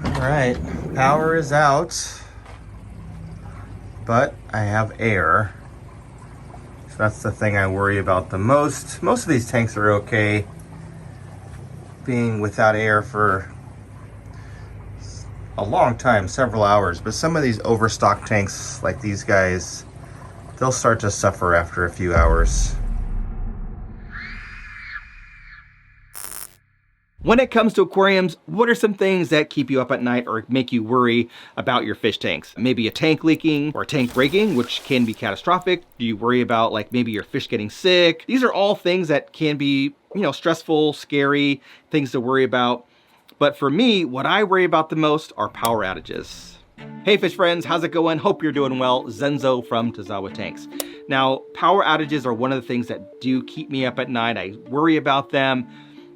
All right, power is out, but I have air. So that's the thing I worry about the most. Most of these tanks are okay being without air for a long time, several hours, but some of these overstocked tanks like these guys, they'll start to suffer after a few hours. When it comes to aquariums, what are some things that keep you up at night or make you worry about your fish tanks? Maybe a tank leaking or a tank breaking, which can be catastrophic. Do you worry about like maybe your fish getting sick? These are all things that can be, stressful, scary, things to worry about. But for me, what I worry about the most are power outages. Hey fish friends, how's it going? Hope you're doing well. Zenzo from Tazawa Tanks. Now, power outages are one of the things that do keep me up at night. I worry about them.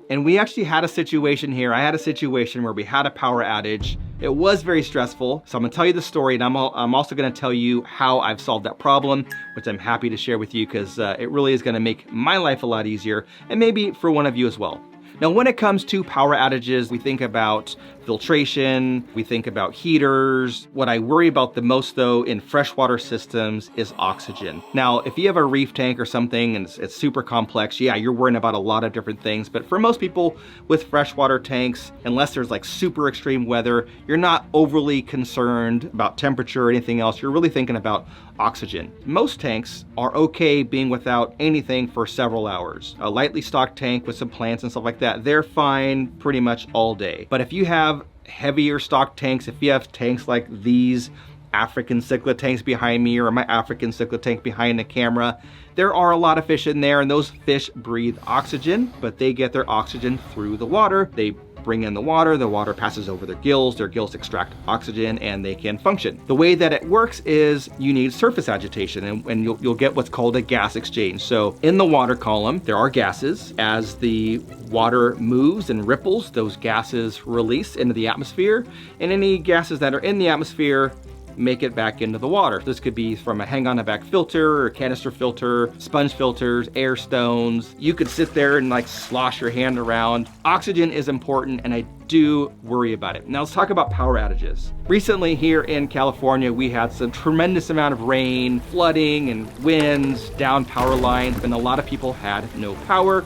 And we actually had a situation here. I had a situation where we had a power outage. It was very stressful. So I'm gonna tell you the story, and I'm also gonna tell you how I've solved that problem, which I'm happy to share with you because it really is gonna make my life a lot easier, and maybe for one of you as well. Now, when it comes to power outages, we think about filtration, we think about heaters. What I worry about the most though in freshwater systems is oxygen. Now, if you have a reef tank or something and it's super complex, yeah, you're worrying about a lot of different things. But for most people with freshwater tanks, unless there's like super extreme weather, you're not overly concerned about temperature or anything else. You're really thinking about oxygen. Most tanks are okay being without anything for several hours. A lightly stocked tank with some plants and stuff like that, they're fine pretty much all day. But if you have heavier stocked tanks, if you have tanks like these African cichlid tanks behind me or my African cichlid tank behind the camera, there are a lot of fish in there, and those fish breathe oxygen, but they get their oxygen through the water. They bring in the water passes over their gills extract oxygen, and they can function. The way that it works is you need surface agitation, and you'll get what's called a gas exchange. So in the water column, there are gases. As the water moves and ripples, those gases release into the atmosphere, and any gases that are in the atmosphere make it back into the water. This could be from a hang-on-to-back filter or canister filter, sponge filters, air stones. You could sit there and like slosh your hand around. Oxygen is important, and I do worry about it. Now let's talk about power outages. Recently here in California, we had some tremendous amount of rain, flooding and winds, down power lines, and a lot of people had no power,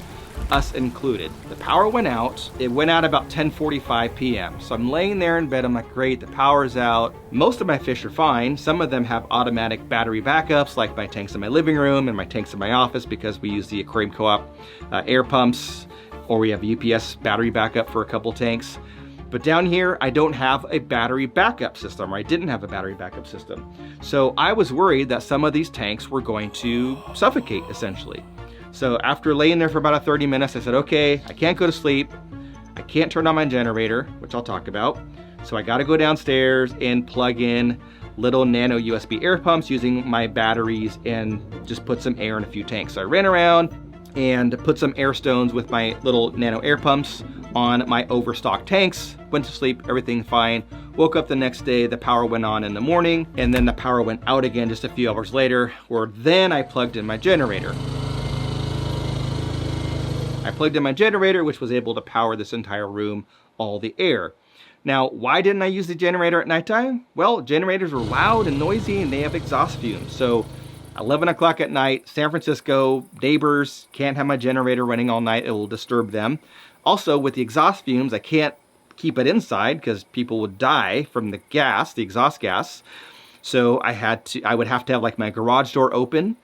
us included. The power went out. It went out about 10:45 p.m. So I'm laying there in bed. I'm like, great, the power's out. Most of my fish are fine. Some of them have automatic battery backups, like my tanks in my living room and my tanks in my office, because we use the Aquarium Co-op air pumps, or we have UPS battery backup for a couple tanks. But down here, I don't have a battery backup system, or I didn't have a battery backup system. So I was worried that some of these tanks were going to suffocate, essentially. So after laying there for about 30 minutes, I said, okay, I can't go to sleep. I can't turn on my generator, which I'll talk about. So I gotta go downstairs and plug in little nano USB air pumps using my batteries and just put some air in a few tanks. So I ran around and put some air stones with my little nano air pumps on my overstocked tanks, went to sleep, everything fine. Woke up the next day, the power went on in the morning, and then the power went out again just a few hours later, where then I plugged in my generator. I plugged in my generator, which was able to power this entire room, all the air. Now, why didn't I use the generator at nighttime? Well, generators are loud and noisy, and they have exhaust fumes. So 11 o'clock at night, San Francisco, neighbors can't have my generator running all night. It will disturb them. Also, with the exhaust fumes, I can't keep it inside because people would die from the gas, the exhaust gas. So I would have to have like my garage door open,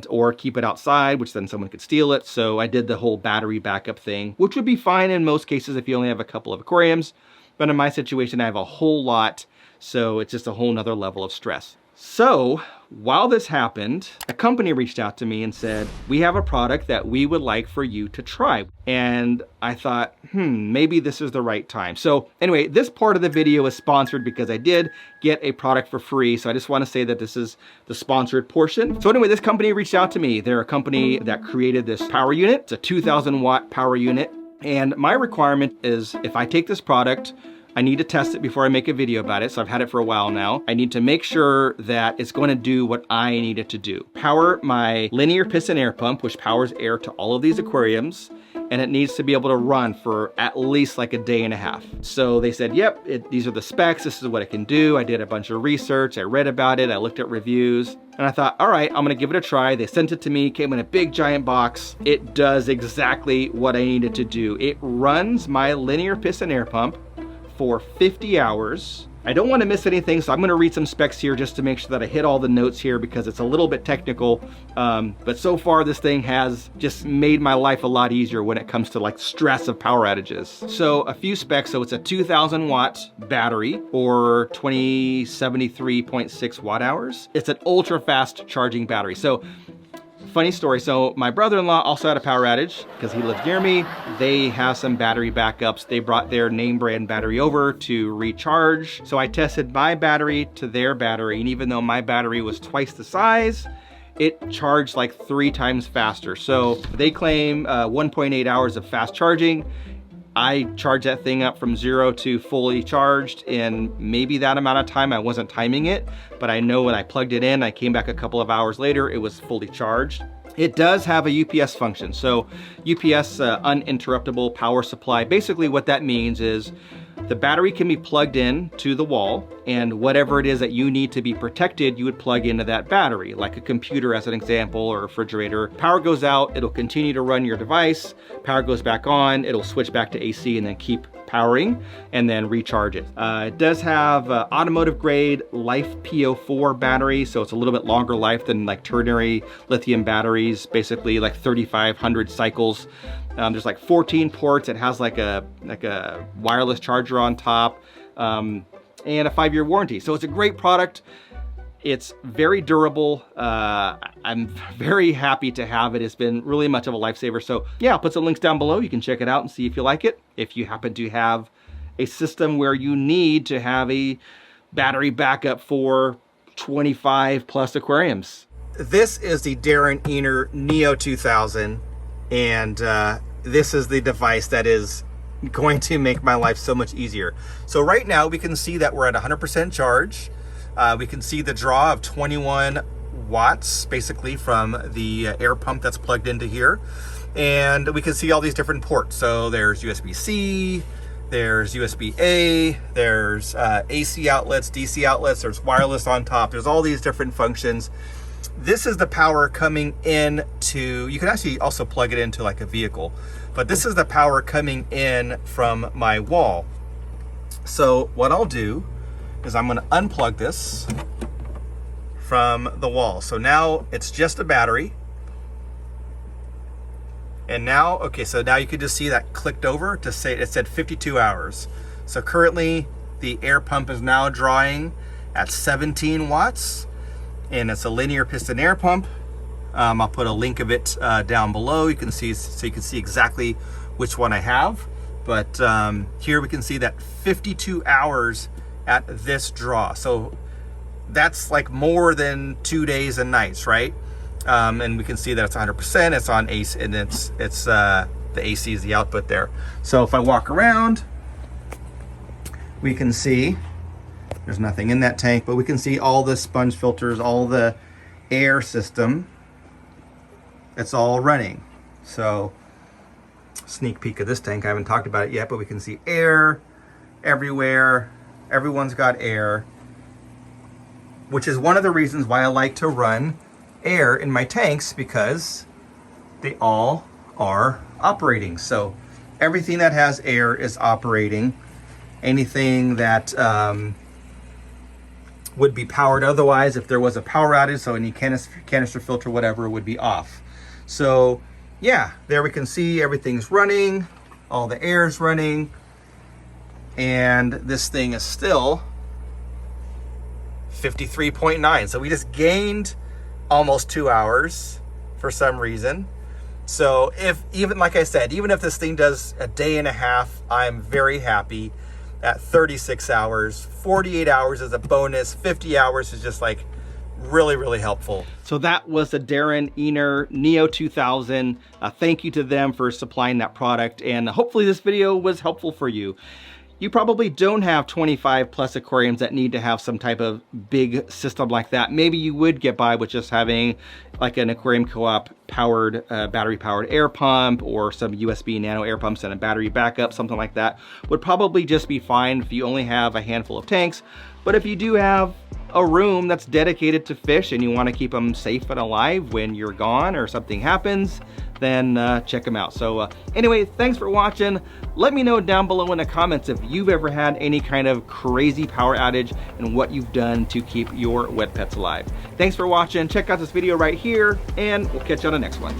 or keep it outside, which then someone could steal it. So I did the whole battery backup thing, which would be fine in most cases if you only have a couple of aquariums. But in my situation, I have a whole lot, so it's just a whole nother level of stress. So while this happened, a company reached out to me and said, we have a product that we would like for you to try. And I thought, maybe this is the right time. So anyway, this part of the video is sponsored because I did get a product for free. So I just want to say that this is the sponsored portion. So anyway, this company reached out to me. They're a company that created this power unit. It's a 2,000 watt power unit. And my requirement is if I take this product, I need to test it before I make a video about it. So I've had it for a while now. I need to make sure that it's going to do what I need it to do. Power my linear piston air pump, which powers air to all of these aquariums. And it needs to be able to run for at least like a day and a half. So they said, yep, these are the specs. This is what it can do. I did a bunch of research. I read about it. I looked at reviews. And I thought, all right, I'm gonna give it a try. They sent it to me, came in a big giant box. It does exactly what I needed to do. It runs my linear piston air pump for 50 hours. I don't want to miss anything, so I'm going to read some specs here just to make sure that I hit all the notes here because it's a little bit technical. But so far, this thing has just made my life a lot easier when it comes to like stress of power outages. So a few specs. So it's a 2,000 watt battery or 2073.6 watt hours. It's an ultra fast charging battery. So funny story, so my brother-in-law also had a power outage because he lives near me. They have some battery backups. They brought their name brand battery over to recharge. So I tested my battery to their battery, and even though my battery was twice the size, it charged like 3 times faster. So they claim 1.8 hours of fast charging. I charged that thing up from 0 to fully charged in maybe that amount of time. I wasn't timing it, but I know when I plugged it in, I came back a couple of hours later, it was fully charged. It does have a UPS function. So UPS, uninterruptible power supply. Basically what that means is the battery can be plugged in to the wall, and whatever it is that you need to be protected, you would plug into that battery, like a computer as an example, or a refrigerator. Power goes out, it'll continue to run your device. Power goes back on, it'll switch back to AC and then keep powering and then recharge it. It does have automotive grade Life PO4 battery, so it's a little bit longer life than like ternary lithium batteries, basically like 3,500 cycles. There's like 14 ports. It has like a wireless charger on top, and a 5-year warranty. So it's a great product. It's very durable. I'm very happy to have it. It's been really much of a lifesaver. So yeah, I'll put some links down below. You can check it out and see if you like it. If you happen to have a system where you need to have a battery backup for 25 plus aquariums. This is the Darren Ener Neo 2000, and this is the device that is going to make my life so much easier. So right now we can see that we're at 100% charge. We can see the draw of 21 watts basically from the air pump that's plugged into here. And we can see all these different ports. So there's USB-C, there's USB-A, there's AC outlets, DC outlets, there's wireless on top. There's all these different functions. This is the power coming in to, you can actually also plug it into like a vehicle, but this is the power coming in from my wall. So what I'll do is I'm going to unplug this from the wall. So now it's just a battery. And now, okay, so now you can just see that clicked over to say it said 52 hours. So currently the air pump is now drawing at 17 watts, and it's a linear piston air pump. I'll put a link of it down below. You can see, so you can see exactly which one I have. But here we can see that 52 hours at this draw. So that's like more than 2 days and nights, right? And we can see that it's 100%. It's on AC, and it's the AC is the output there. So if I walk around, we can see there's nothing in that tank, but we can see all the sponge filters, all the air system. It's all running. So sneak peek of this tank. I haven't talked about it yet, but we can see air everywhere. Everyone's got air, which is one of the reasons why I like to run air in my tanks, because they all are operating. So everything that has air is operating. Anything that would be powered otherwise if there was a power outage, so any canister filter, whatever, would be off. So yeah, there we can see everything's running, all the air is running, and this thing is still 53.9. So we just gained almost 2 hours for some reason. So if, even like I said, even if this thing does a day and a half, I'm very happy. At 36 hours, 48 hours is a bonus, 50 hours is just like really, really helpful. So that was the Darren Ener Neo 2000. Thank you to them for supplying that product, and hopefully this video was helpful for you. You probably don't have 25 plus aquariums that need to have some type of big system like that. Maybe you would get by with just having like an aquarium co-op powered, battery powered air pump, or some USB nano air pumps and a battery backup, something like that would probably just be fine if you only have a handful of tanks. But if you do have a room that's dedicated to fish and you want to keep them safe and alive when you're gone or something happens, then check them out. So anyway, thanks for watching. Let me know down below in the comments if you've ever had any kind of crazy power outage and what you've done to keep your wet pets alive. Thanks for watching. Check out this video right here, and we'll catch you on the next one.